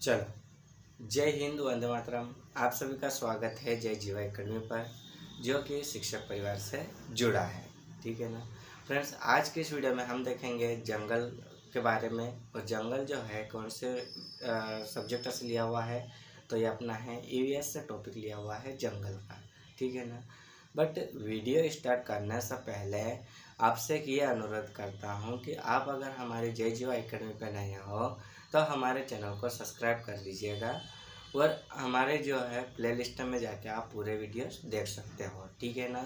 चलो, जय हिंद, वंदे मातरम। आप सभी का स्वागत है जय जीवा एकेडमी पर, जो कि शिक्षक परिवार से जुड़ा है। ठीक है ना फ्रेंड्स, आज की इस वीडियो में हम देखेंगे जंगल के बारे में। और जंगल जो है कौन से सब्जेक्ट से लिया हुआ है, तो ये अपना है ईवीएस से टॉपिक लिया हुआ है जंगल का। ठीक है ना। बट वीडियो स्टार्ट करने से पहले आपसे ये अनुरोध करता हूँ कि आप अगर हमारे जय जीवा एकेडमी पर नए हो तो हमारे चैनल को सब्सक्राइब कर लीजिएगा और हमारे जो है प्लेलिस्ट में जाके आप पूरे वीडियोस देख सकते हो। ठीक है ना।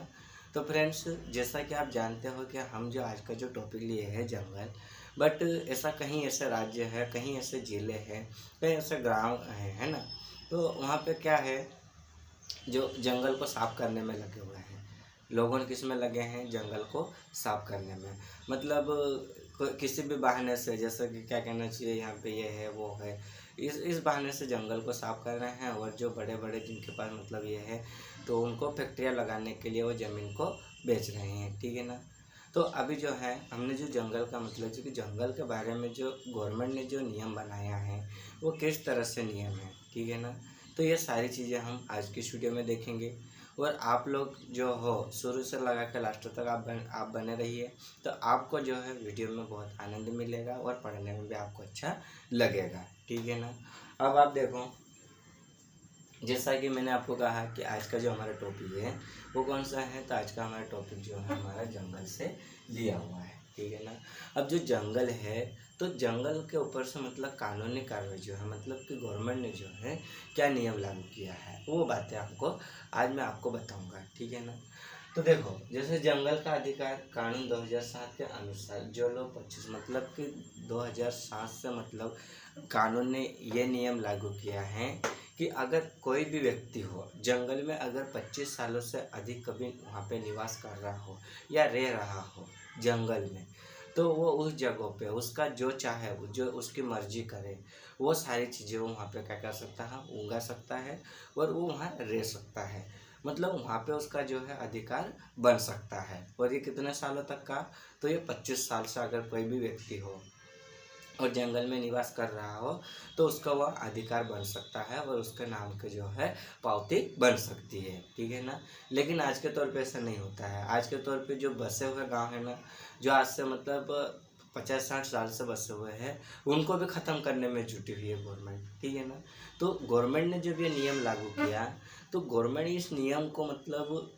तो फ्रेंड्स, जैसा कि आप जानते हो कि हम जो आज का जो टॉपिक लिए हैं जंगल, बट ऐसा कहीं ऐसे राज्य है, कहीं ऐसे ज़िले हैं, कहीं ऐसे गाँव है ना। तो वहाँ पे क्या है, जो जंगल को साफ करने में लगे हुए हैं लोगों, किस में लगे हैं, जंगल को साफ करने में। मतलब किसी भी बहाने से, जैसे कि क्या कहना चाहिए, यहाँ पे ये है वो है, इस बहाने से जंगल को साफ कर रहे हैं। और जो बड़े बड़े जिनके पास मतलब ये है, तो उनको फैक्ट्रियाँ लगाने के लिए वो ज़मीन को बेच रहे हैं। ठीक है ना। तो अभी जो है हमने जो जंगल का मतलब जो कि जंगल के बारे में जो गवर्नमेंट ने जो नियम बनाया है वो किस तरह से नियम है। ठीक है ना। तो ये सारी चीज़ें हम आज की इस वीडियो में देखेंगे। और आप लोग जो हो शुरू से लगा के लास्ट तक आप बने रहिए, तो आपको जो है वीडियो में बहुत आनंद मिलेगा और पढ़ने में भी आपको अच्छा लगेगा। ठीक है ना। अब आप देखो, जैसा कि मैंने आपको कहा कि आज का जो हमारा टॉपिक है वो कौन सा है, तो आज का हमारा टॉपिक जो है हमारा जंगल से लिया हुआ है। ठीक है ना। अब जो जंगल है, तो जंगल के ऊपर से मतलब कानूनी कार्रवाई जो है, मतलब कि गवर्नमेंट ने जो है क्या नियम लागू किया है, वो बातें आपको आज मैं आपको बताऊंगा। ठीक है ना। तो देखो, जैसे जंगल का अधिकार कानून 2007 के अनुसार जो लोग 25 मतलब कि 2007 से मतलब कानून ने ये नियम लागू किया है कि अगर कोई भी व्यक्ति हो जंगल में, अगर 25 सालों से अधिक कभी वहाँ पे निवास कर रहा हो या रह रहा हो जंगल में, तो वो उस जगह पे उसका जो चाहे, जो उसकी मर्जी करे, वो सारी चीज़ें वो वहाँ पे क्या कर सकता है, उगा सकता है और वो वहाँ रह सकता है। मतलब वहाँ पे उसका जो है अधिकार बन सकता है। और ये कितने सालों तक का, तो ये 25 साल से अगर कोई भी व्यक्ति हो और जंगल में निवास कर रहा हो तो उसका वह अधिकार बन सकता है और उसके नाम के जो है पावती बन सकती है। ठीक है ना। लेकिन आज के तौर पे ऐसा नहीं होता है। आज के तौर पे जो बसे हुए गांव है ना, जो आज से मतलब 50-60 साल से बसे हुए हैं, उनको भी ख़त्म करने में जुटी हुई है गवर्नमेंट। ठीक है ना। तो गवर्नमेंट ने जब ये नियम लागू किया, तो गवर्नमेंट इस नियम को मतलब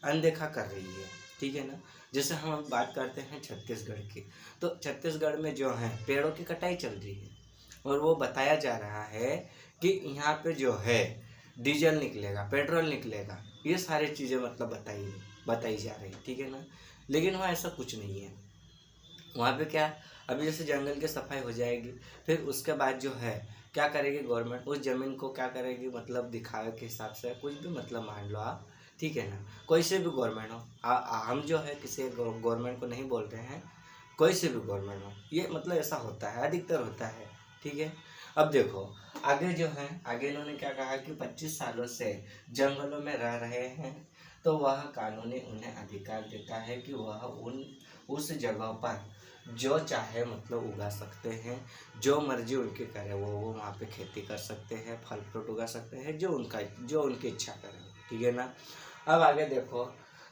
अनदेखा कर रही है। ठीक है ना। जैसे हम बात करते हैं छत्तीसगढ़ की, तो छत्तीसगढ़ में जो है पेड़ों की कटाई चल रही है और वो बताया जा रहा है कि यहाँ पे जो है डीजल निकलेगा, पेट्रोल निकलेगा, ये सारी चीज़ें मतलब बताई जा रही। ठीक है ना। लेकिन वहाँ ऐसा कुछ नहीं है। वहाँ पे क्या, अभी जैसे जंगल की सफाई हो जाएगी, फिर उसके बाद जो है क्या करेगी गवर्नमेंट, उस ज़मीन को क्या करेगी, मतलब दिखावे के हिसाब से कुछ भी मतलब मान लो आप। ठीक है ना। कोई से भी गवर्नमेंट हो, हम जो है किसी गवर्नमेंट को नहीं बोल रहे हैं, कोई से भी गवर्नमेंट हो, ये मतलब ऐसा होता है, अधिकतर होता है। ठीक है। अब देखो आगे जो है, आगे इन्होंने क्या कहा कि 25 सालों से जंगलों में रह रहे हैं, तो वह कानूनी उन्हें अधिकार देता है कि वह उस जगह पर जो चाहे मतलब उगा सकते हैं, जो मर्जी उनकी करे वो वहाँ पे खेती कर सकते हैं, फल फ्रूट उगा सकते हैं, जो उनकी इच्छा करे। ठीक है ना। अब आगे देखो,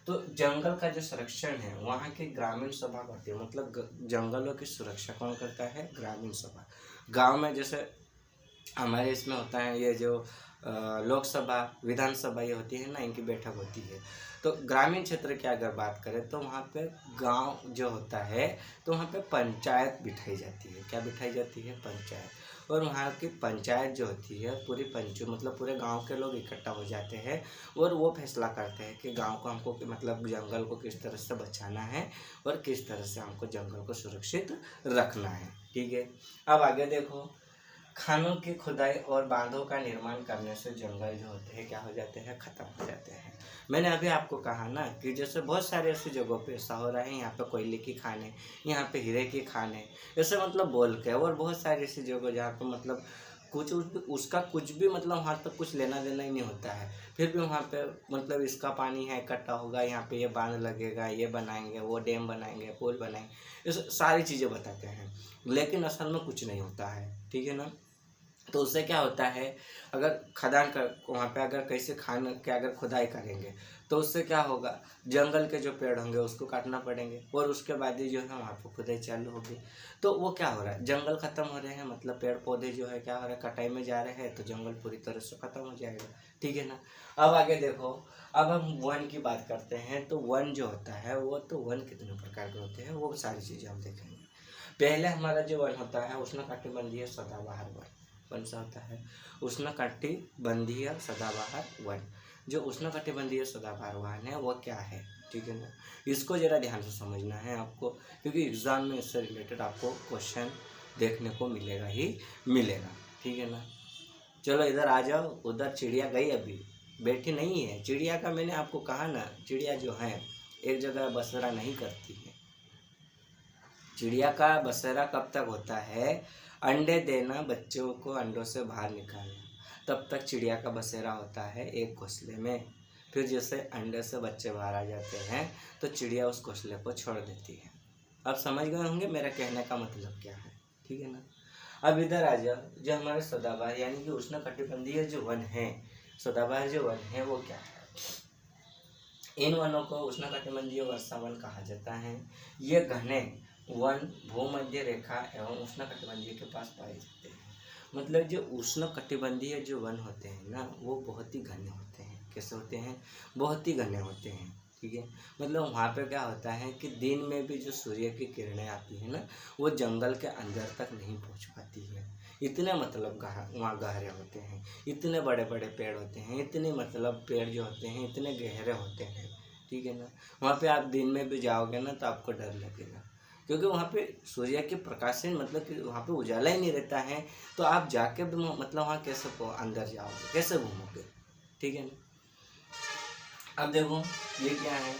तो जंगल का जो संरक्षण है वहाँ की ग्रामीण सभा करती है। मतलब जंगलों की सुरक्षा कौन करता है, ग्रामीण सभा। गांव में जैसे हमारे इसमें होता है ये जो लोकसभा विधानसभा ये होती है ना, इनकी बैठक होती है। तो ग्रामीण क्षेत्र की अगर बात करें तो वहाँ पे गांव जो होता है, तो वहाँ पे पंचायत बिठाई जाती है। क्या बिठाई जाती है, पंचायत। और वहाँ की पंचायत जो होती है पूरी मतलब पूरे गांव के लोग इकट्ठा हो जाते हैं और वो फैसला करते हैं कि गांव को हमको मतलब जंगल को किस तरह से बचाना है और किस तरह से हमको जंगल को सुरक्षित रखना है। ठीक है। अब आगे देखो, खानों की खुदाई और बांधों का निर्माण करने से जंगल जो होते हैं क्या हो जाते हैं, ख़त्म हो जाते हैं। मैंने अभी आपको कहा ना कि जैसे बहुत सारे ऐसी जगहों पे ऐसा हो रहा है, यहाँ पे कोयले की खान है, यहाँ पे हीरे की खान है, ऐसे मतलब बोल के। और बहुत सारी ऐसी जगह जहाँ पे मतलब उसका कुछ भी मतलब वहाँ तक कुछ लेना देना ही नहीं होता है, फिर भी वहाँ पे मतलब इसका पानी है इकट्ठा होगा, यहाँ पे ये बांध लगेगा, ये बनाएंगे, वो डैम बनाएंगे, पुल बनाएंगे, ये सारी चीज़ें बताते हैं। लेकिन असल में कुछ नहीं होता है। ठीक है ना। तो उससे क्या होता है, अगर खदान कर वहाँ पे अगर कैसे खान के अगर खुदाई करेंगे तो उससे क्या होगा, जंगल के जो पेड़ होंगे उसको काटना पड़ेंगे और उसके बाद ही जो है वहाँ पे खुदाई चालू होगी। तो वो क्या हो रहा है, जंगल खत्म हो रहे हैं, मतलब पेड़ पौधे जो है क्या हो रहा है, कटाई में जा रहे हैं, तो जंगल पूरी तरह से खत्म हो जाएगा। ठीक है ना। अब आगे देखो, अब हम वन की बात करते हैं। तो वन जो होता है वो, तो वन कितने प्रकार के होते हैं वो सारी चीज़ें हम देखेंगे। पहले हमारा जो वन होता है उष्णकटिबंधीय सदाबहार वन। कौन सा होता है, उष्णकटिबंधीय सदाबहार वन। जो उष्णकटिबंधीय सदाबहार वन है वो क्या है, ठीक है ना। इसको ज़रा ध्यान से समझना है आपको, क्योंकि एग्ज़ाम में इससे रिलेटेड आपको क्वेश्चन देखने को मिलेगा ही मिलेगा। ठीक है ना। चलो इधर आ जाओ, उधर चिड़िया गई अभी, बैठी नहीं है। चिड़िया का मैंने आपको कहा ना, चिड़िया जो है एक जगह बसेरा नहीं करती है। चिड़िया का बसेरा कब तक होता है, अंडे देना, बच्चों को अंडों से बाहर निकालना, तब तक चिड़िया का बसेरा होता है एक घोंसले में। फिर जैसे अंडे से बच्चे बाहर आ जाते हैं तो चिड़िया उस घोंसले को छोड़ देती है। अब समझ गए होंगे मेरा कहने का मतलब क्या है, ठीक है ना। अब इधर आ जाओ, जो हमारे सदाबहार यानी कि उष्णकटिबंधीय जो वन है, सदाबहार जो वन है वो क्या है। इन वनों को उष्णकटिबंधीय वर्षा वन कहा जाता है। ये घने वन भूमध्य रेखा एवं उष्णकटिबंधीय के पास पाए जाते हैं। मतलब जो उष्णकटिबंधीय जो वन होते हैं ना, वो बहुत ही घने होते हैं। कैसे होते हैं, बहुत ही घने होते हैं। ठीक है, मतलब वहाँ पे क्या होता है कि दिन में भी जो सूर्य की किरणें आती हैं ना, वो जंगल के अंदर तक नहीं पहुँच पाती है। इतने मतलब वहाँ गहरे होते हैं, इतने बड़े बड़े पेड़ होते हैं, इतने मतलब पेड़ जो होते हैं इतने गहरे होते हैं। ठीक है ना। वहाँ पे आप दिन में भी जाओगे ना तो आपको डर लगेगा, क्योंकि वहाँ पे सूर्य के प्रकाश से मतलब कि वहाँ पे उजाला ही नहीं रहता है। तो आप जाके भी मतलब वहाँ कैसे अंदर जाओगे, कैसे घूमोगे। ठीक है ना। अब देखो ये क्या है,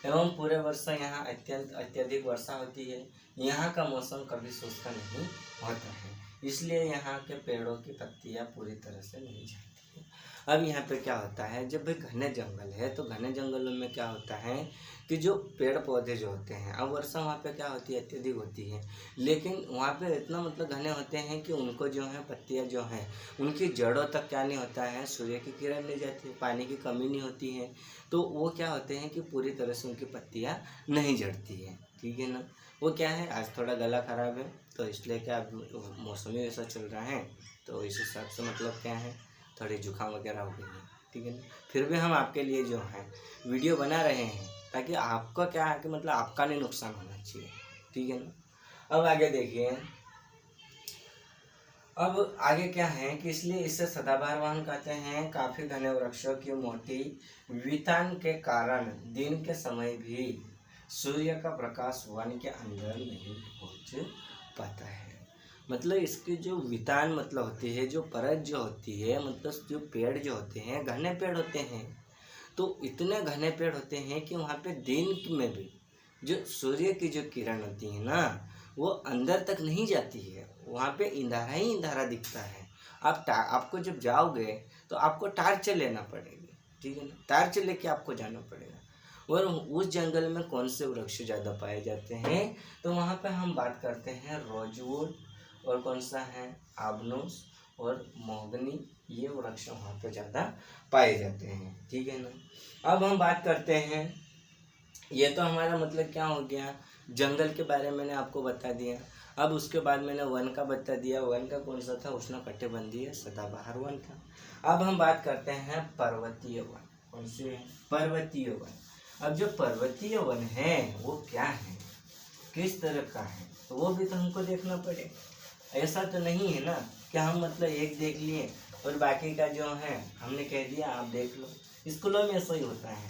एवं पूरे वर्ष यहाँ अत्यधिक वर्षा होती है। यहाँ का मौसम कभी शुष्क नहीं होता है, इसलिए यहाँ के पेड़ों की पत्तियाँ पूरी तरह से नहीं झड़ती है। अब यहाँ पे क्या होता है, जब भी घने जंगल है तो घने जंगलों में क्या होता है कि जो पेड़ पौधे जो होते हैं, अब वर्षा वहाँ पे क्या होती है, अत्यधिक होती है, लेकिन वहाँ पे इतना मतलब घने होते हैं कि उनको जो है पत्तियाँ जो हैं उनकी जड़ों तक क्या नहीं होता है, सूर्य की किरण नहीं जाती है, पानी की कमी नहीं होती है। तो वो क्या होते हैं कि पूरी तरह से उनकी पत्तियाँ नहीं झड़ती है। ठीक है ना। वो क्या है, आज थोड़ा गला ख़राब है तो इसलिए क्या मौसम ही ऐसा चल रहा है, तो इस हिसाब से मतलब क्या है, थोड़ी जुकाम वगैरह हो गई है। ठीक है ना। फिर भी हम आपके लिए जो है वीडियो बना रहे हैं ताकि आपका क्या है कि मतलब आपका नहीं नुकसान होना चाहिए। ठीक है ना। अब आगे देखिए, अब आगे क्या है कि इसलिए इसे सदाबहार वन कहते हैं। काफी घने वृक्षों की मोटी वितान के कारण दिन के समय भी सूर्य का प्रकाश वन के अंदर नहीं पहुंच पाता है। मतलब इसकी जो वितान मतलब होती है, जो परत जो होती है, मतलब जो पेड़ जो होते हैं घने पेड़ होते हैं, तो इतने घने पेड़ होते हैं कि वहाँ पे दिन में भी जो सूर्य की जो किरण होती है ना, वो अंदर तक नहीं जाती है। वहाँ पे अंधारा ही अंधारा दिखता है। आपको जब जाओगे तो आपको टार्च लेना पड़ेगी। ठीक है ना, टार्च लेके आपको जाना पड़ेगा। और उस जंगल में कौन से वृक्ष ज़्यादा पाए जाते हैं, तो वहाँ पे हम बात करते हैं रोजवुड, और कौन सा है, आबनूस और मोहगनी। ये वृक्ष वहाँ पे ज़्यादा पाए जाते हैं। ठीक है ना। अब हम बात करते हैं, ये तो हमारा मतलब क्या हो गया, जंगल के बारे में मैंने आपको बता दिया। अब उसके बाद मैंने वन का बता दिया। वन का कौन सा था, उष्णकटिबंधीय सदाबहार वन था। अब हम बात करते हैं पर्वतीय वन। कौन से, पर्वतीय वन। अब जो पर्वतीय वन है वो क्या है, किस तरह का है, तो वो भी तो हमको देखना पड़ेगा। ऐसा तो नहीं है ना कि हम मतलब एक देख लिए और बाकी का जो है हमने कह दिया आप देख लो। स्कूलों में ऐसा ही होता है,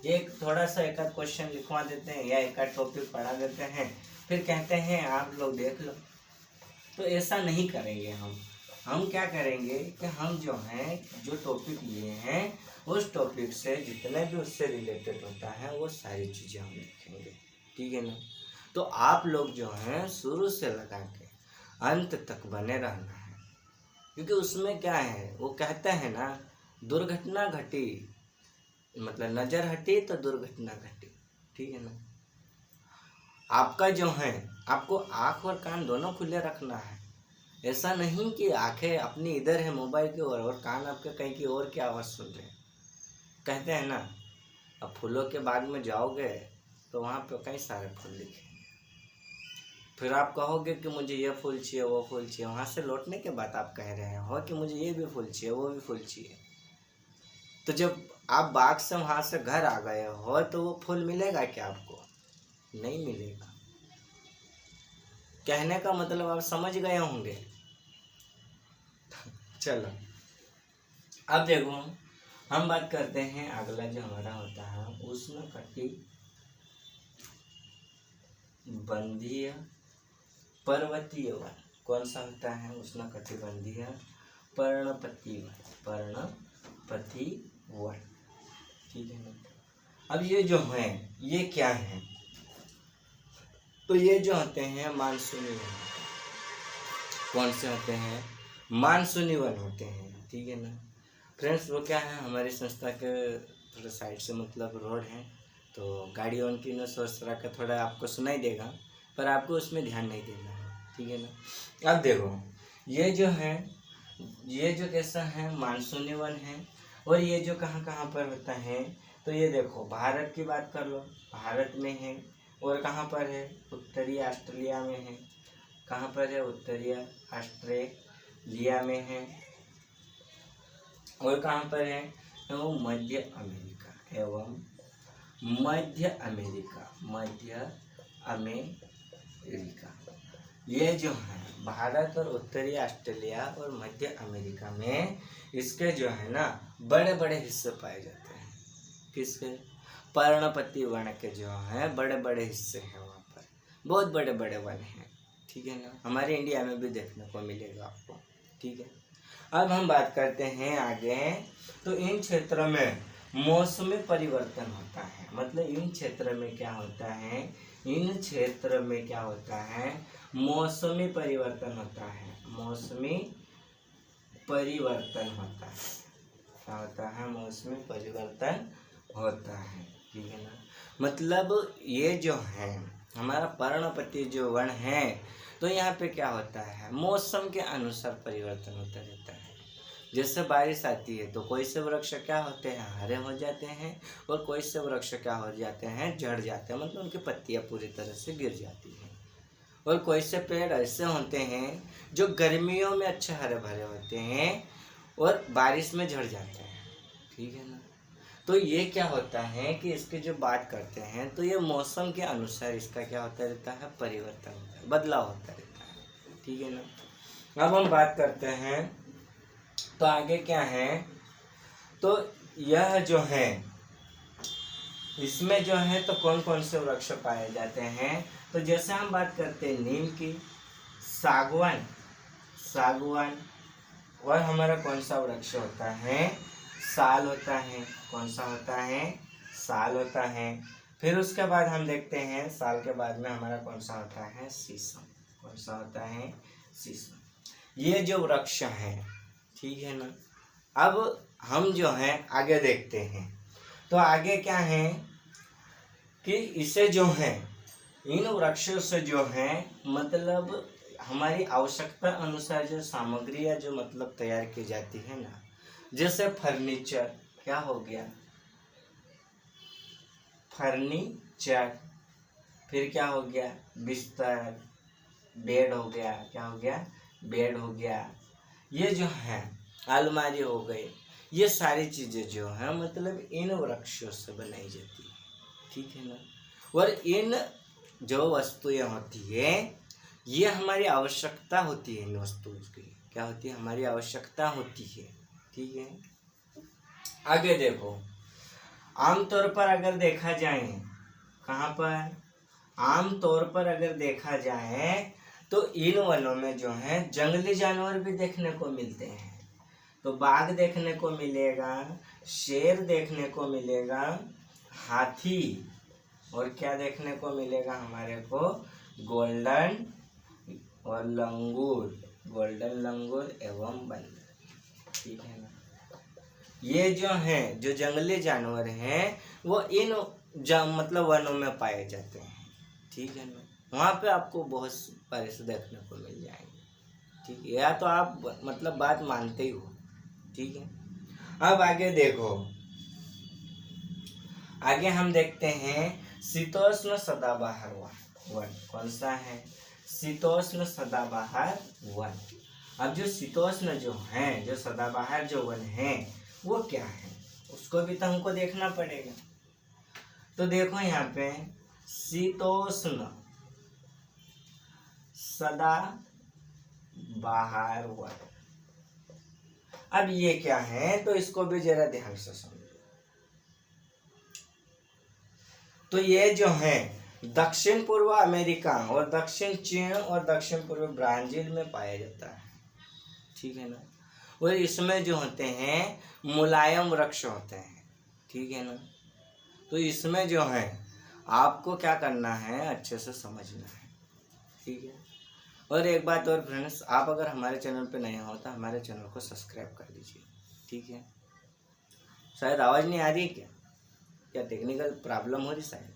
एक थोड़ा सा एक आध क्वेश्चन लिखवा देते हैं या एक आध टॉपिक पढ़ा देते हैं, फिर कहते हैं आप लोग देख लो। तो ऐसा नहीं करेंगे हम क्या करेंगे कि हम जो हैं जो टॉपिक लिए हैं उस टॉपिक से जितने भी उससे रिलेटेड होता है वो सारी चीज़ें हम लिखेंगे। ठीक है ना। तो आप लोग जो हैं शुरू से लगा के अंत तक बने रहना है, क्योंकि उसमें क्या है, वो कहते हैं ना, दुर्घटना घटी मतलब नज़र हटी तो दुर्घटना घटी। ठीक है ना। आपका जो है, आपको आँख और कान दोनों खुले रखना है। ऐसा नहीं कि आंखें अपनी इधर है मोबाइल की ओर और कान आपके कहीं की और की आवाज़ सुन रहे हैं। कहते हैं ना, अब फूलों के बाग में जाओगे तो वहाँ पे कई सारे फूल दिखे, फिर आप कहोगे कि मुझे ये फूल चाहिए वो फूल चाहिए, वहाँ से लौटने के बाद आप कह रहे हो कि मुझे ये भी फूल चाहिए वो भी फूल चाहिए। तो जब आप बाग से वहाँ से घर आ गए हो तो वो फूल मिलेगा क्या आपको? नहीं मिलेगा। कहने का मतलब आप समझ गए होंगे। चलो अब देखो, हम बात करते हैं अगला जो हमारा होता है उष्णकटिबंधीय पर्वतीय वन। कौन सा होता है? उष्णकटिबंधीय पर्णपाती वन। ठीक है ना। अब ये जो है ये क्या है? तो ये जो होते हैं मानसूनी वन। कौन से होते हैं? मानसूनी वन होते हैं। ठीक है ना फ्रेंड्स। वो क्या है, हमारी संस्था के थोड़ा साइड से मतलब रोड है, तो गाड़ी ऑन की न सोच रहा का थोड़ा आपको सुनाई देगा, पर आपको उसमें ध्यान नहीं देना है। ठीक है ना। अब देखो ये जो है, ये जो कैसा है मानसूनी वन है, और ये जो कहाँ कहाँ पर होता है, तो ये देखो भारत की बात कर लो, भारत में है। और कहाँ पर है? उत्तरी ऑस्ट्रेलिया में है। कहाँ पर है? उत्तरी ऑस्ट्रेलिया में है। और कहाँ पर है? तो मध्य अमेरिका एवं मध्य अमेरिका। ये जो है भारत और उत्तरी ऑस्ट्रेलिया और मध्य अमेरिका में इसके जो है ना बड़े बड़े हिस्से पाए जाते हैं। किसके? पर्णपाती वन के जो हैं बड़े बड़े हिस्से हैं, वहाँ पर बहुत बड़े बड़े वन हैं। ठीक है ना। हमारे इंडिया में भी देखने को मिलेगा आपको। ठीक है। अब हम बात करते हैं आगे, तो इन क्षेत्रों में मौसमी परिवर्तन होता है। मतलब इन क्षेत्र में क्या होता है? इन क्षेत्र में क्या होता है? मौसमी परिवर्तन होता है। मौसमी परिवर्तन होता है। क्या होता है? मौसमी परिवर्तन होता है। ठीक है ना। मतलब ये जो है हमारा पर्णपाती जो वन है, तो यहाँ पे क्या होता है? मौसम के अनुसार परिवर्तन होता रहता है। जैसे बारिश आती है तो कोई से वृक्ष क्या होते हैं? हरे हो जाते हैं, और कोई से वृक्ष क्या हो जाते हैं? झड़ जाते हैं, मतलब उनकी पत्तियां पूरी तरह से गिर जाती हैं। और कोई से पेड़ ऐसे होते हैं जो गर्मियों में अच्छे हरे भरे होते हैं और बारिश में झड़ जाते हैं। ठीक है ना। तो ये क्या होता है कि इसकी जो बात करते हैं, तो ये मौसम के अनुसार इसका क्या होता रहता है? परिवर्तन होता है, बदलाव होता रहता है। ठीक है ना। अब हम बात करते हैं तो आगे क्या है, तो यह जो है इसमें जो है तो कौन कौन से वृक्ष पाए जाते हैं? तो जैसे हम बात करते हैं नीम की, सागवान, और हमारा कौन सा वृक्ष होता है? साल होता है। कौन सा होता है? साल होता है। फिर उसके बाद हम देखते हैं साल के बाद में हमारा कौन सा होता है? शीशम। कौन सा होता है? शीशम। ये जो वृक्ष हैं, ठीक है ना। अब हम जो है आगे देखते हैं, तो आगे क्या है कि इसे जो है इन वृक्षों से जो है मतलब हमारी आवश्यकता अनुसार जो सामग्री या जो मतलब तैयार की जाती है ना, जैसे फर्नीचर, क्या हो गया? फर्नीचर। फिर क्या हो गया? बिस्तर, बेड हो गया। क्या हो गया? बेड हो गया। ये जो है अलमारी हो गई। ये सारी चीज़ें जो है मतलब इन वृक्षों से बनाई जाती है। ठीक है ना। और इन जो वस्तुएं होती है ये हमारी आवश्यकता होती है। इन वस्तुओं की क्या होती है? हमारी आवश्यकता होती है। ठीक है। आगे देखो, आमतौर पर अगर देखा जाए, कहाँ पर? आमतौर पर अगर देखा जाए तो इन वनों में जो है जंगली जानवर भी देखने को मिलते हैं। तो बाघ देखने को मिलेगा, शेर देखने को मिलेगा, हाथी, और क्या देखने को मिलेगा हमारे को? गोल्डन लंगूर एवं बंदर। ठीक है ना। ये जो हैं जो जंगली जानवर हैं वो इन मतलब वनों में पाए जाते हैं। ठीक है ना। वहाँ पे आपको बहुत सारे से देखने को मिल जाएंगे। ठीक है, या तो आप मतलब बात मानते ही हो। ठीक है, अब आगे देखो, आगे हम देखते हैं शीतोष्ण सदाबहार वन। कौन सा है? शीतोष्ण सदाबहार वन। अब जो शीतोष्ण जो है, जो सदाबहार जो वन है वो क्या है, उसको भी तो हमको देखना पड़ेगा। तो देखो यहाँ पे शीतोष्ण सदाबहार वन। अब ये क्या है, तो इसको भी जरा ध्यान से समझो। तो ये जो है दक्षिण पूर्व अमेरिका और दक्षिण चीन और दक्षिण पूर्व ब्राजील में पाया जाता है। ठीक है ना, और इसमें जो होते हैं मुलायम वृक्ष होते हैं। ठीक है ना, तो इसमें जो है आपको क्या करना है, अच्छे से समझना है। ठीक है, और एक बात और फ्रेंड्स, आप अगर हमारे चैनल पे नए हो तो हमारे चैनल को सब्सक्राइब कर दीजिए। ठीक है, शायद आवाज़ नहीं आ रही है क्या टेक्निकल प्रॉब्लम हो रही शायद।